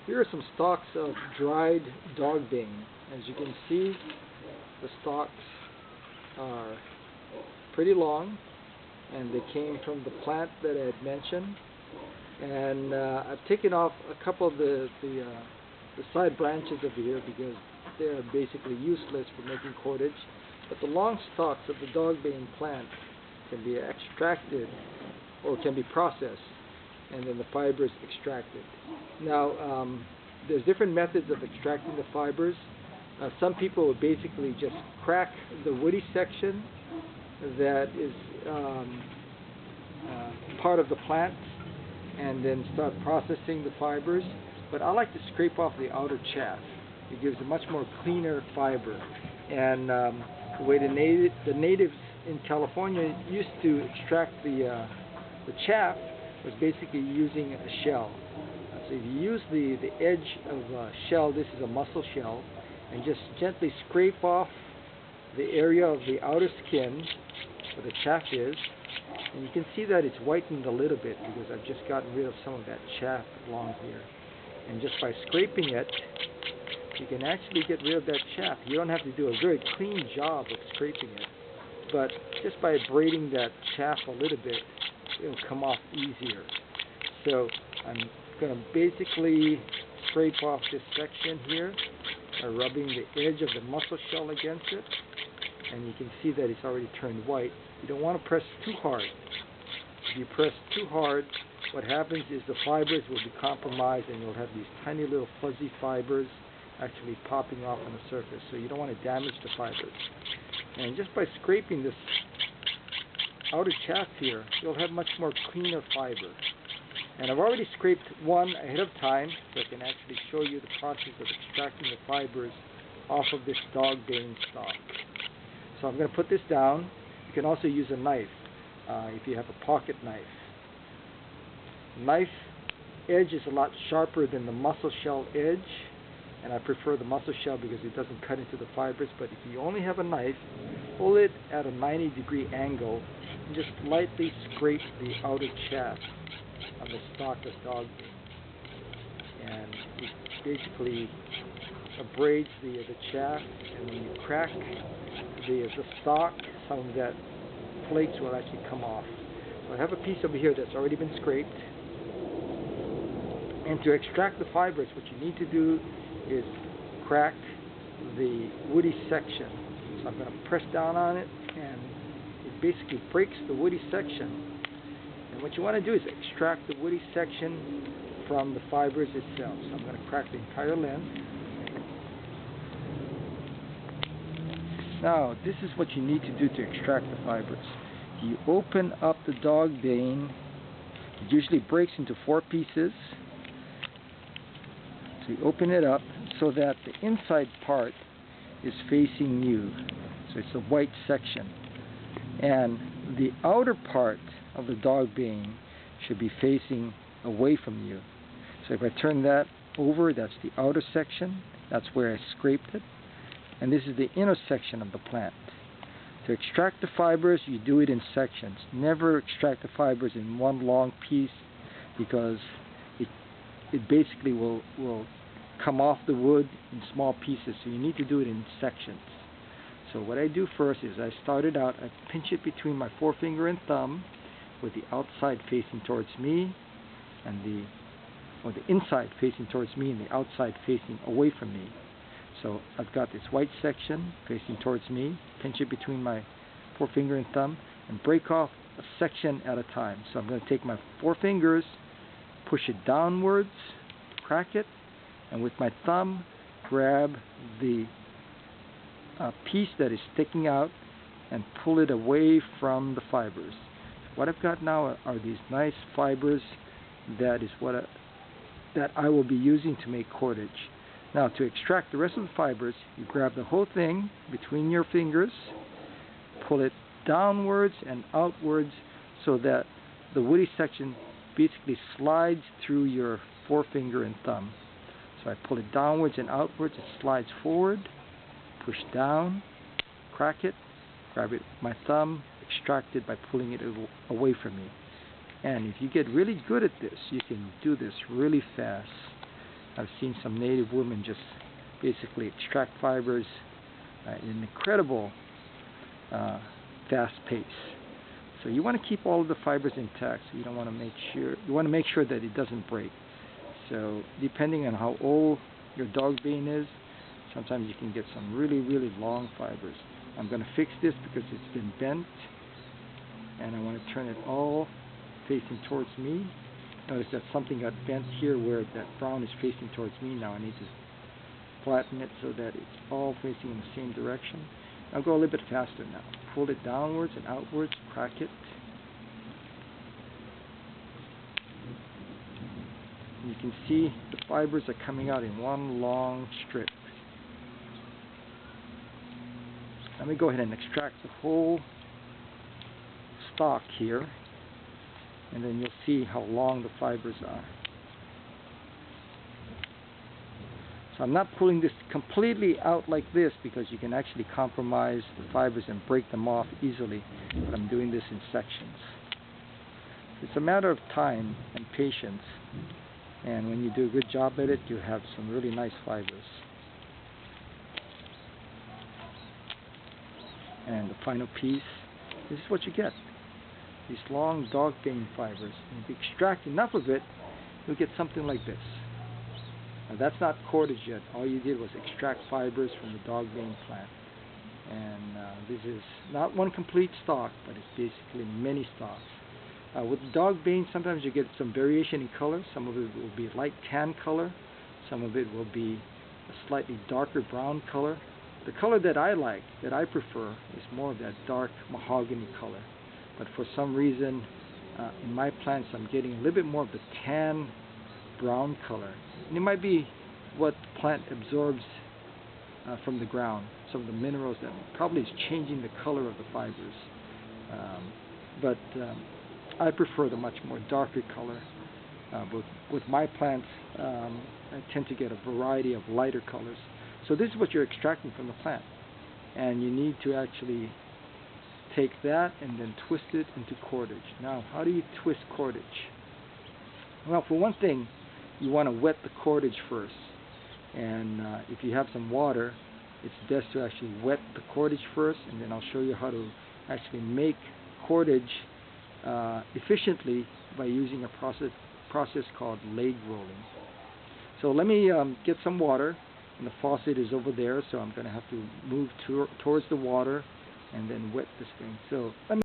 Here are some stalks of dried dog bane. As you can see, the stalks are pretty long, and they came from the plant that I had mentioned. And I've taken off a couple of the side branches over here because they are basically useless for making cordage. But the long stalks of the dog bane plant can be extracted or can be processed, and then the fibers extracted. Now, there's different methods of extracting the fibers. Some people would basically just crack the woody section that is part of the plant and then start processing the fibers. But I like to scrape off the outer chaff. It gives a much more cleaner fiber. And the way the natives in California used to extract the chaff was basically using a shell. So if you use the edge of a shell, this is a mussel shell, and just gently scrape off the area of the outer skin where the chaff is, and you can see that it's whitened a little bit because I've just gotten rid of some of that chaff along here. And just by scraping it, you can actually get rid of that chaff. You don't have to do a very clean job of scraping it, but just by braiding that chaff a little bit, it'll come off easier. So I'm going to basically scrape off this section here by rubbing the edge of the mussel shell against it, and you can see that it's already turned white. You don't want to press too hard. If you press too hard, what happens is the fibers will be compromised and you'll have these tiny little fuzzy fibers actually popping off on the surface. So you don't want to damage the fibers. And just by scraping this outer chaff here, you'll have much more cleaner fiber. And I've already scraped one ahead of time, so I can actually show you the process of extracting the fibers off of this dog bane stalk. So I'm going to put this down. You can also use a knife if you have a pocket knife. Knife edge is a lot sharper than the mussel shell edge, and I prefer the mussel shell because it doesn't cut into the fibers. But if you only have a knife, pull it at a 90-degree angle and just lightly scrape the outer chaff on the stalk of dog bane. And it basically abrades the chaff, and when you crack the stalk, some of that flakes will actually come off. So I have a piece over here that's already been scraped. And to extract the fibers, what you need to do is crack the woody section. So I'm going to press down on it, and it basically breaks the woody section. And what you want to do is extract the woody section from the fibers itself. So I'm going to crack the entire length. Now, this is what you need to do to extract the fibers. You open up the dog bane. It usually breaks into 4 pieces. So you open it up so that the inside part is facing you. So it's a white section. And the outer part of the dog bane should be facing away from you. So if I turn that over, that's the outer section. That's where I scraped it. And this is the inner section of the plant. To extract the fibers, you do it in sections. Never extract the fibers in one long piece because it basically will come off the wood in small pieces. So you need to do it in sections. So what I do first is I started out, I pinch it between my forefinger and thumb with the outside facing towards me and the inside facing towards me and the outside facing away from me. So I've got this white section facing towards me, pinch it between my forefinger and thumb, and break off a section at a time. So I'm going to take my 4 fingers, push it downwards, crack it, and with my thumb grab the piece that is sticking out and pull it away from the fibers. What I've got now are these nice fibers that I will be using to make cordage. Now, to extract the rest of the fibers, you grab the whole thing between your fingers, pull it downwards and outwards so that the woody section basically slides through your forefinger and thumb. So I pull it downwards and outwards, it slides forward, push down, crack it, grab it with my thumb, extract it by pulling it away from me. And if you get really good at this, you can do this really fast. I've seen some native women just basically extract fibers at an incredible fast pace. So you want to keep all of the fibers intact. So you want to make sure that it doesn't break. So depending on how old your dog bane is, sometimes you can get some really, really long fibers. I'm going to fix this because it's been bent, and I want to turn it all facing towards me. Notice that something got bent here where that brown is facing towards me. Now I need to flatten it so that it's all facing in the same direction. I'll go a little bit faster now. Pull it downwards and outwards, crack it. And you can see the fibers are coming out in one long strip. Let me go ahead and extract the whole stalk here, and then you'll see how long the fibers are. So I'm not pulling this completely out like this because you can actually compromise the fibers and break them off easily, but I'm doing this in sections. It's a matter of time and patience, and when you do a good job at it, you have some really nice fibers. And the final piece, this is what you get. These long dog bane fibers. And if you extract enough of it, you'll get something like this. Now that's not cordage yet. All you did was extract fibers from the dog bane plant. And this is not one complete stalk, but it's basically many stalks. With dog bane, sometimes you get some variation in color. Some of it will be light tan color. Some of it will be a slightly darker brown color. The color that I like, that I prefer, is more of that dark mahogany color. But for some reason, in my plants, I'm getting a little bit more of the tan brown color. And it might be what the plant absorbs from the ground, some of the minerals that probably is changing the color of the fibers. But I prefer the much more darker color. With my plants, I tend to get a variety of lighter colors. So this is what you're extracting from the plant. And you need to actually take that and then twist it into cordage. Now, how do you twist cordage? Well, for one thing, you want to wet the cordage first. And if you have some water, it's best to actually wet the cordage first, and then I'll show you how to actually make cordage efficiently by using a process called leg rolling. So let me get some water, and the faucet is over there, so I'm going to have to move towards the water and then wet this thing. So let me